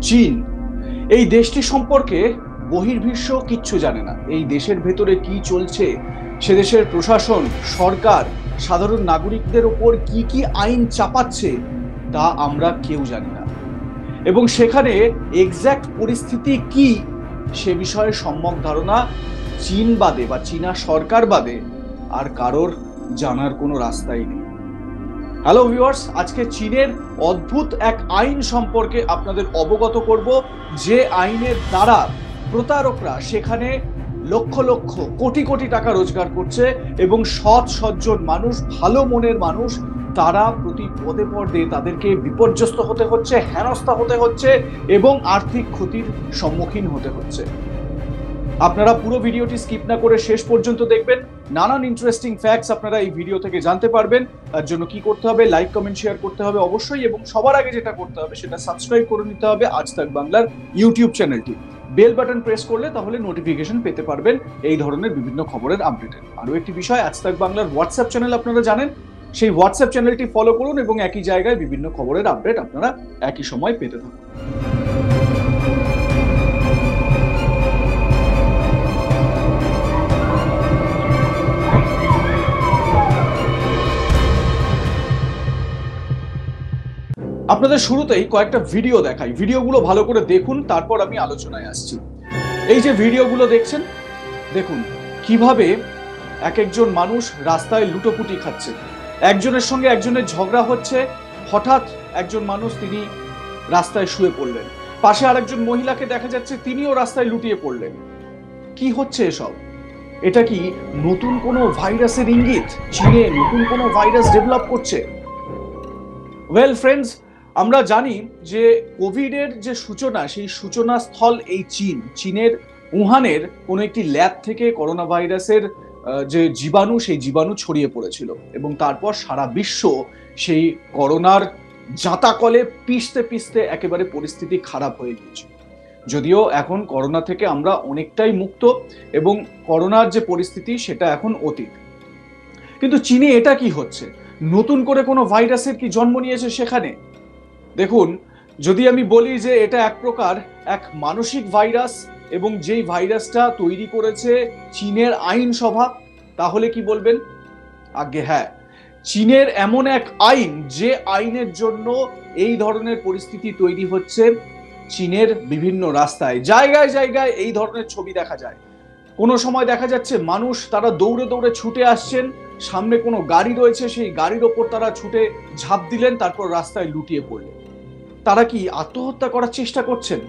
চীন এই দেশটি সম্পর্কে বহির্বিশ্ব কিচ্ছু জানে না। এই দেশের ভেতরে কি চলছে, সে দেশের প্রশাসন, সরকার সাধারণ নাগরিকদের ওপর কি কি আইন চাপাচ্ছে তা আমরা কেউ জানি না, এবং সেখানে এক্স্যাক্ট পরিস্থিতি কি সে বিষয়ে সম্যক ধারণা চীন বাদে বা চীনা সরকার বাদে আর কারোর জানার কোনো রাস্তাই নেই। হ্যালো ভিউয়ার্স, আজকে চীনের অদ্ভুত এক আইন সম্পর্কে আপনাদের অবগত করব, যে আইনের দ্বারা প্রতারকরা সেখানে লক্ষ লক্ষ কোটি কোটি টাকা রোজগার করছে এবং সৎ সজ্জন মানুষ, ভালো মনের মানুষ, তারা প্রতি পদে পদে তাদেরকে বিপর্যস্ত হতে হচ্ছে, হেনস্থা হতে হচ্ছে এবং আর্থিক ক্ষতির সম্মুখীন হতে হচ্ছে। আপনারা পুরো ভিডিওটি স্কিপ না করে শেষ পর্যন্ত দেখবেন। নানান ইন্টারেস্টিং ফ্যাক্টস আপনারা এই ভিডিও থেকে জানতে পারবেন। তার জন্য কি করতে হবে? লাইক, কমেন্ট, শেয়ার করতে হবে অবশ্যই, এবং সবার আগে যেটা করতে হবে সেটা সাবস্ক্রাইব করে নিতে হবে আজ তাক বাংলার ইউটিউব চ্যানেলটি। বেল বাটন প্রেস করলে তাহলে নোটিফিকেশন পেতে পারবেন এই ধরনের বিভিন্ন খবরের আপডেটের। আরও একটি বিষয়, আজ তাক বাংলার হোয়াটসঅ্যাপ চ্যানেল আপনারা জানেন, সেই হোয়াটসঅ্যাপ চ্যানেলটি ফলো করুন এবং একই জায়গায় বিভিন্ন খবরের আপডেট আপনারা একই সময় পেতে থাকুন। আপনাদের শুরুতেই কয়েকটা ভিডিও দেখাই, ভিডিওগুলো ভালো করে দেখুন, তারপর আমি আলোচনায় আসছি। এই যে ভিডিওগুলো দেখছেন, দেখুন কিভাবে এক একজন মানুষ রাস্তায় লুটোপুটি খাচ্ছে, একজনের সঙ্গে একজনের ঝগড়া হচ্ছে, হঠাৎ একজন মানুষ তিনি রাস্তায় শুয়ে পড়লেন, পাশে আরেকজন মহিলাকে দেখা যাচ্ছে তিনিও রাস্তায় লুটিয়ে পড়লেন। কি হচ্ছে এসব? এটা কি নতুন কোনো ভাইরাসের ইঙ্গিত? চীনে নতুন কোনো ভাইরাস ডেভেলপ করছে? ওয়েল ফ্রেন্ডস, আমরা জানি যে কোভিডের যে সূচনা, সেই সূচনা স্থল এই চীনের উহানের কোনো একটি ল্যাব থেকে করোনা ভাইরাসের যে জীবাণু, সেই জীবাণু ছড়িয়ে পড়েছিল এবং তারপর সারা বিশ্ব সেই করোনার জাঁতাকলে পিষতে পিষতে একেবারে পরিস্থিতি খারাপ হয়ে গিয়েছিল। যদিও এখন করোনা থেকে আমরা অনেকটাই মুক্ত এবং করোনার যে পরিস্থিতি সেটা এখন অতীত, কিন্তু চীনে এটা কি হচ্ছে? নতুন করে কোনো ভাইরাসের কি জন্ম নিয়েছে সেখানে? দেখুন, যদি আমি বলি যে এটা এক প্রকার এক মানসিক ভাইরাস এবং যেই ভাইরাসটা তৈরি করেছে চীনের আইনসভা, তাহলে কি বলবেন? আগে হ্যাঁ, চীনের এমন এক আইন, যে আইনের জন্য এই ধরনের পরিস্থিতি তৈরি হচ্ছে। চীনের বিভিন্ন রাস্তায় জায়গায় জায়গায় এই ধরনের ছবি দেখা যায়। কোনো সময় দেখা যাচ্ছে মানুষ তারা দৌড়ে দৌড়ে ছুটে আসছেন, সামনে কোনো গাড়ি রয়েছে, সেই গাড়ির ওপর তারা ছুটে ঝাঁপ দিলেন, তারপর রাস্তায় লুটিয়ে পড়লেন। তারা কি আত্মহত্যা করার চেষ্টা করছেন?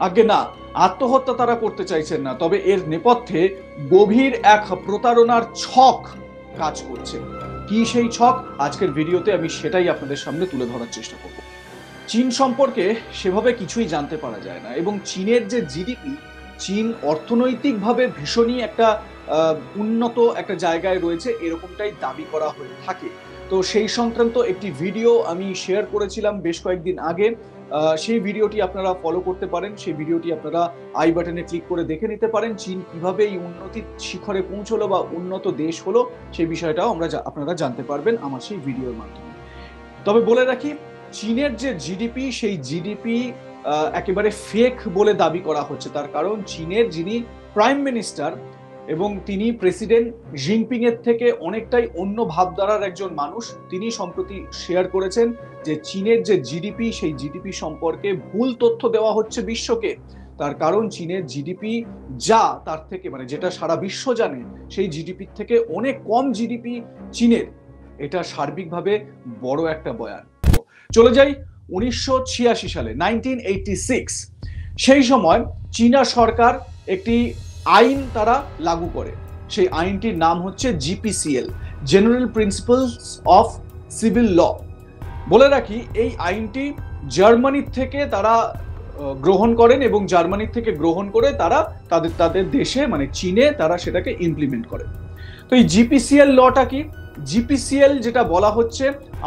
আগে না, আত্মহত্যা তারা করতে চাইছেন না, তবে এর নেপথ্যে গভীর এক প্রতারণার ছক কাজ করছে। কি সেই ছক? আজকের ভিডিওতে আমি সেটাই আপনাদের সামনে তুলে ধরার চেষ্টা করব। চীন সম্পর্কে সেভাবে কিছুই জানতে পারা যায় না, এবং চীনের যে জিডিপি, চীন অর্থনৈতিকভাবে ভীষণই একটা উন্নত একটা জায়গায় রয়েছে, এরকমটাই দাবি করা হয়ে থাকে। তো সেই সংক্রান্ত একটি ভিডিও আমি শেয়ার করেছিলাম বেশ কয়েকদিন আগে, সেই ভিডিওটি আপনারা ফলো করতে পারেন, সেই ভিডিওটি আপনারা আই বাটনে ক্লিক করে দেখে নিতে পারেন। চীন কিভাবে এই উন্নতির শিখরে পৌঁছলো বা উন্নত দেশ হলো, সেই বিষয়টাও আপনারা জানতে পারবেন আমার সেই ভিডিওর মাধ্যমে। তবে বলে রাখি, চীনের যে জিডিপি, সেই জিডিপি একেবারে ফেক বলে দাবি করা হচ্ছে। তার কারণ চীনের যিনি প্রাইম মিনিস্টার এবং তিনি প্রেসিডেন্ট জিনপিং এর থেকে অনেকটাই অন্য ভাবধারার একজন মানুষ, তিনি সম্প্রতি শেয়ার করেছেন যে চীনের যে জিডিপি, সেই জিডিপি সম্পর্কে ভুল তথ্য দেওয়া হচ্ছে বিশ্বকে। তার কারণ চীনের জিডিপি যা তার থেকে, মানে যেটা সারা বিশ্ব জানে, সেই জিডিপির থেকে অনেক কম জিডিপি চীনের। এটা সার্বিকভাবে বড় একটা বয়ান। চলে যাই 1986 সালে, 1986। সেই সময় চীনা সরকার একটি আইন তারা লাগু করে। সেই আইনটির নাম হচ্ছে GPCL, general principles of civil law. বলে রাখি, এই আইনটি জার্মানির থেকে তারা গ্রহণ করেন এবং জার্মানির থেকে গ্রহণ করে তারা তাদের দেশে, মানে চীনে তারা সেটাকে ইমপ্লিমেন্ট করে। তো এই জিপিসিএল লটা কি? জিপিসিএল যেটা বলা হচ্ছে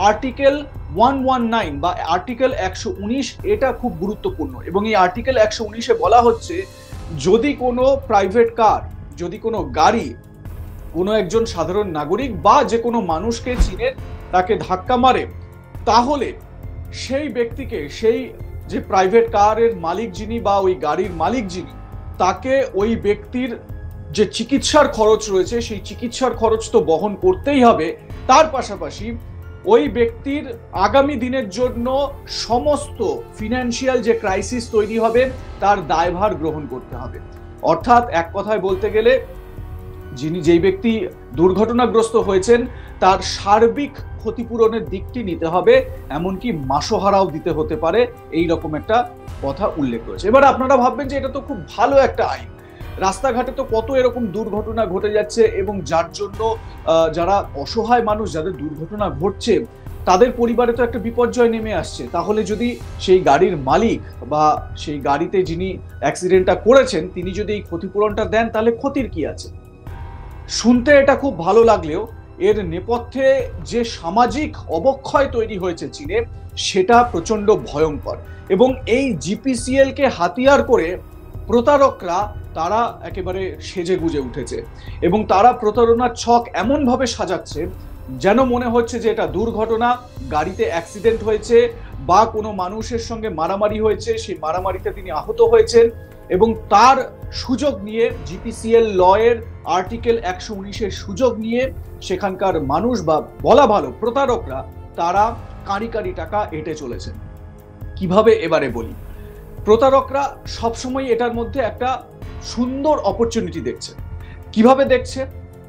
আর্টিকেল 119 বা আর্টিকেল 119, এটা খুব গুরুত্বপূর্ণ। এবং এই আর্টিকেল 119-এ বলা হচ্ছে, যদি কোনো প্রাইভেট কার, যদি কোনো গাড়ি কোনো একজন সাধারণ নাগরিক বা যে কোনো মানুষকে চীনের তাকে ধাক্কা মারে, তাহলে সেই ব্যক্তিকে, সেই যে প্রাইভেট কারের মালিক যিনি বা ওই গাড়ির মালিক যিনি, তাকে ওই ব্যক্তির যে চিকিৎসার খরচ রয়েছে সেই চিকিৎসার খরচ তো বহন করতেই হবে, তার পাশাপাশি ওই ব্যক্তির আগামী দিনের জন্য সমস্ত ফিনান্সিয়াল যে ক্রাইসিস তৈরি হবে তার দায়ভার গ্রহণ করতে হবে। অর্থাৎ এক কথায় বলতে গেলে যেই ব্যক্তি দুর্ঘটনাগ্রস্ত হয়েছেন তার সার্বিক ক্ষতিপূরণের দিকটি নিতে হবে, এমনকি মাসোহারাও দিতে হতে পারে, এই রকম একটা কথা উল্লেখ রয়েছে। এবার আপনারা ভাববেন যে এটা তো খুব ভালো একটা আইন, রাস্তাঘাটে তো কত এরকম দুর্ঘটনা ঘটে যাচ্ছে এবং যার জন্য যারা অসহায় মানুষ, যাদের দুর্ঘটনা ঘটছে, তাদের পরিবারে তো একটা বিপর্যয় নেমে আসছে। তাহলে যদি সেই গাড়ির মালিক বা সেই গাড়িতে যিনি অ্যাক্সিডেন্টটা করেছেন তিনি যদি এই ক্ষতিপূরণটা দেন, তাহলে ক্ষতির কি আছে? শুনতে এটা খুব ভালো লাগলেও এর নেপথ্যে যে সামাজিক অবক্ষয় তৈরি হয়েছে চীনে, সেটা প্রচন্ড ভয়ঙ্কর। এবং এই জিপিসিএল কে হাতিয়ার করে প্রতারকরা তারা একেবারে সেজে গুজে উঠেছে এবং তারা প্রতারণার ছক এমন ভাবে সাজাচ্ছে যেন মনে হচ্ছে যে এটা দুর্ঘটনা, গাড়িতে অ্যাক্সিডেন্ট হয়েছে বা কোনো মানুষের সঙ্গে মারামারি হয়েছে, সেই মারামারিতে তিনি আহত হয়েছেন এবং তার সুযোগ নিয়ে জিপিসিএল ল এর আর্টিকেল 119-এর সুযোগ নিয়ে সেখানকার মানুষ বা বলা ভালো প্রতারকরা তারা কাঁড়ি কাঁড়ি টাকা এঁটে চলেছেন। কিভাবে এবারে বলি। প্রতারকরা সবসময় এটার মধ্যে একটা সুন্দর অপরচুনিটি দেখছে। কিভাবে দেখছে?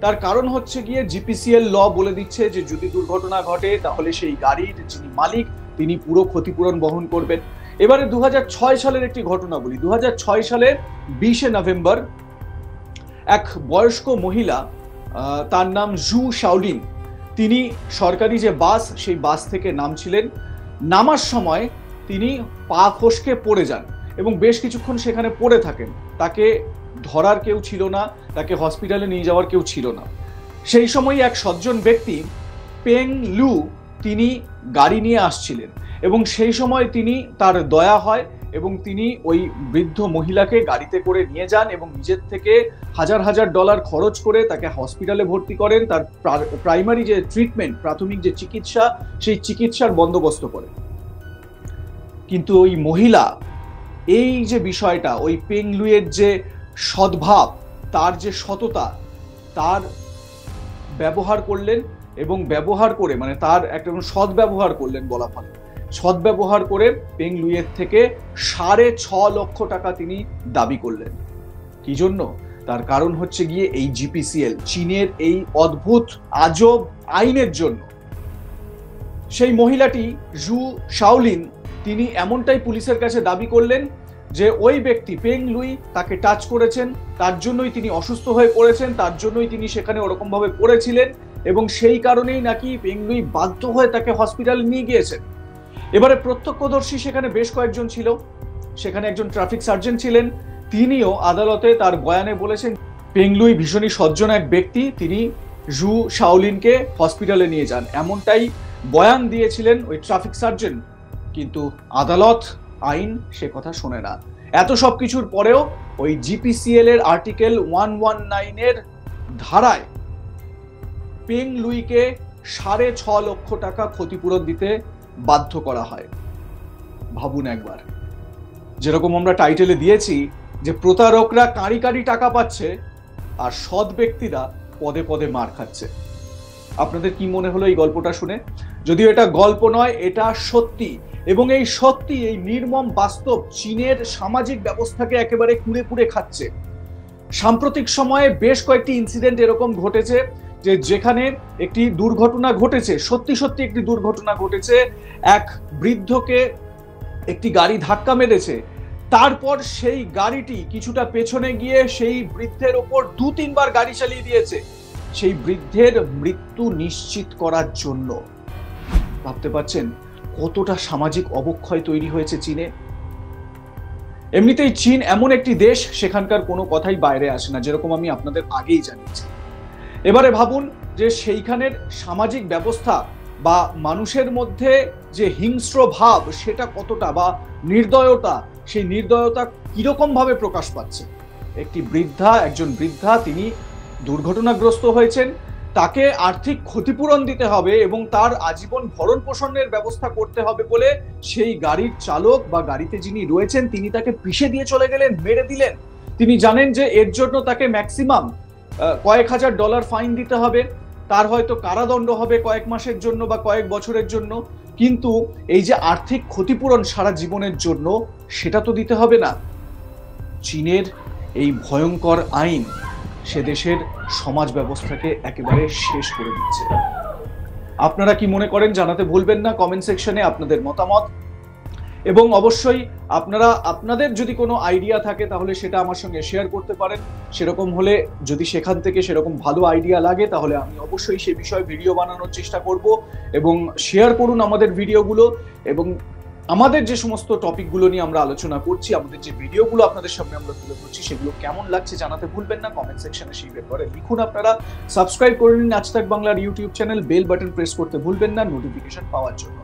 তার কারণ হচ্ছে গিয়ে জিপিসিএল ল বলে দিচ্ছে যে যদি দুর্ঘটনা ঘটে তাহলে সেই গাড়ির যিনি মালিক তিনি পুরো ক্ষতিপূরণ বহন করবেন। এবারে 2006 সালের একটি ঘটনা বলি। 2006 সালের 20শে নভেম্বর এক বয়স্ক মহিলা, তার নাম জু শাওলিন, তিনি সরকারি যে বাস সেই বাস থেকে নামছিলেন। নামার সময় তিনি পা ফসকে পড়ে যান এবং বেশ কিছুক্ষণ সেখানে পড়ে থাকেন। তাকে ধরার কেউ ছিল না, তাকে হসপিটালে নিয়ে যাওয়ার কেউ ছিল না। সেই সময় এক সজ্জন ব্যক্তি পেং লু তিনি গাড়ি নিয়ে আসছিলেন এবং সেই সময় তিনি তার দয়া হয় এবং তিনি ওই বৃদ্ধ মহিলাকে গাড়িতে করে নিয়ে যান এবং নিজের থেকে হাজার হাজার ডলার খরচ করে তাকে হসপিটালে ভর্তি করেন, তার প্রাইমারি যে ট্রিটমেন্ট, প্রাথমিক যে চিকিৎসা, সেই চিকিৎসার বন্দোবস্ত করেন। কিন্তু ওই মহিলা এই যে বিষয়টা, ওই পেং লুয়ের যে সদ্ভাব, তার যে সততা, তার ব্যবহার করলেন এবং ব্যবহার করে মানে তার একটা সদ্ব্যবহার করলেন বলা ভালো। সদ্ব্যবহার করে পেং লুয়ের থেকে 6.5 লক্ষ টাকা তিনি দাবি করলেন। কি জন্য? তার কারণ হচ্ছে গিয়ে এই জিপিসিএল, চীনের এই অদ্ভুত আজব আইনের জন্য। সেই মহিলাটি জু শাওলিন তিনি এমনটাই পুলিশের কাছে দাবি করলেন যে ওই ব্যক্তি পেং লুই তাকে টাচ করেছেন, তার জন্যই তিনি অসুস্থ হয়ে পড়েছেন, তার জন্যই তিনি সেখানে ওরকম ভাবে পড়েছিলেন এবং সেই কারণেই নাকি পেং লুই বাধ্য হয়ে তাকে হসপিটালে নিয়ে গিয়েছেন। এবারে প্রত্যক্ষদর্শী সেখানে বেশ কয়েকজন ছিল। সেখানে একজন ট্রাফিক সার্জেন্ট ছিলেন, তিনিও আদালতে তার বয়ানে বলেছেন পেং লুই ভীষণই সজ্জন এক ব্যক্তি, তিনি জু শাওলিনকে হসপিটালে নিয়ে যান, এমনটাই বয়ান দিয়েছিলেন ওই ট্রাফিক সার্জেন্ট। কিন্তু আদালত, আইন সে কথা শোনে না। এত সব কিছুর পরেও ওই জিপিসিএল এর আর্টিকেল 119 এর ধারায় পেং লুইকে 6.5 লক্ষ টাকা ক্ষতিপূরণ দিতে বাধ্য করা হয়। ভাবুন একবার, যেরকম আমরা টাইটেলে দিয়েছি যে প্রতারকরা কাঁড়ি কাঁড়ি টাকা পাচ্ছে আর সৎ ব্যক্তিরা পদে পদে মার খাচ্ছে। আপনাদের কি মনে হলো এই গল্পটা শুনে? যদিও এটা গল্প নয়, এটা সত্যি এবং এই সত্যি, এই নির্মম বাস্তব চীনের সামাজিক ব্যবস্থাকে একেবারে কুড়ে কুড়ে খাচ্ছে। সাম্প্রতিক সময়ে বেশ কয়েকটি ইনসিডেন্ট এরকম ঘটেছে যে যেখানে একটি দুর্ঘটনা ঘটেছে, সত্যি সত্যি একটি দুর্ঘটনা ঘটেছে। এক বৃদ্ধকে একটি গাড়ি ধাক্কা মেরেছে, তারপর সেই গাড়িটি কিছুটা পেছনে গিয়ে সেই বৃদ্ধের ওপর 2-3 বার গাড়ি চালিয়ে দিয়েছে সেই বৃদ্ধের মৃত্যু নিশ্চিত করার জন্য। ভাবতে পারছেন কতটা সামাজিক অবক্ষয় তৈরি হয়েছে চীনে? এমনিতেই চীন এমন একটি দেশ, সেখানকার কোনো কথাই বাইরে আসে না, যেরকম আমি আপনাদের আগেই জানিয়েছি। এবারে ভাবুন যে সেইখানের সামাজিক ব্যবস্থা বা মানুষের মধ্যে যে হিংস্র ভাব সেটা কতটা, বা নির্দয়তা, সেই নির্দয়তা কিরকম ভাবে প্রকাশ পাচ্ছে। একজন বৃদ্ধা তিনি দুর্ঘটনাগ্রস্ত হয়েছেন, তাকে আর্থিক ক্ষতিপূরণ দিতে হবে এবং তার আজীবন ভরণ পোষণের ব্যবস্থা করতে হবে বলে সেই গাড়ির চালক বা গাড়িতে যিনি রয়েছেন তিনি তাকে পিষে দিয়ে চলে গেলেন, মেরে দিলেন। তিনি জানেন যে এর জন্য তাকে ম্যাক্সিমাম কয়েক হাজার ডলার ফাইন দিতে হবে, তার হয়তো কারাদণ্ড হবে কয়েক মাসের জন্য বা কয়েক বছরের জন্য, কিন্তু এই যে আর্থিক ক্ষতিপূরণ সারা জীবনের জন্য সেটা তো দিতে হবে না। চীনের এই ভয়ঙ্কর আইন সে দেশের সমাজ ব্যবস্থাকে একেবারে শেষ করে দিচ্ছে। আপনারা কি মনে করেন জানাতে ভুলবেন না কমেন্ট সেকশনে আপনাদের মতামত, এবং অবশ্যই আপনারা আপনাদের যদি কোনো আইডিয়া থাকে তাহলে সেটা আমার সঙ্গে শেয়ার করতে পারেন। সেরকম হলে যদি সেখান থেকে সেরকম ভালো আইডিয়া লাগে তাহলে আমি অবশ্যই সে বিষয়ে ভিডিও বানানোর চেষ্টা করব, এবং শেয়ার করুন আমাদের ভিডিওগুলো। এবং আমাদের যে সমস্ত টপিকগুলো নিয়ে আমরা আলোচনা করছি, আমাদের যে ভিডিওগুলো আপনাদের সামনে আমরা তুলে ধরছি, সেগুলো কেমন লাগছে জানাতে ভুলবেন না কমেন্ট সেকশনে সেই ব্যাপারে লিখুন। আপনারা সাবস্ক্রাইব করে নিন আজ তাক বাংলার YouTube channel, bell button press করতে ভুলবেন না নোটিফিকেশন পাওয়ার জন্য।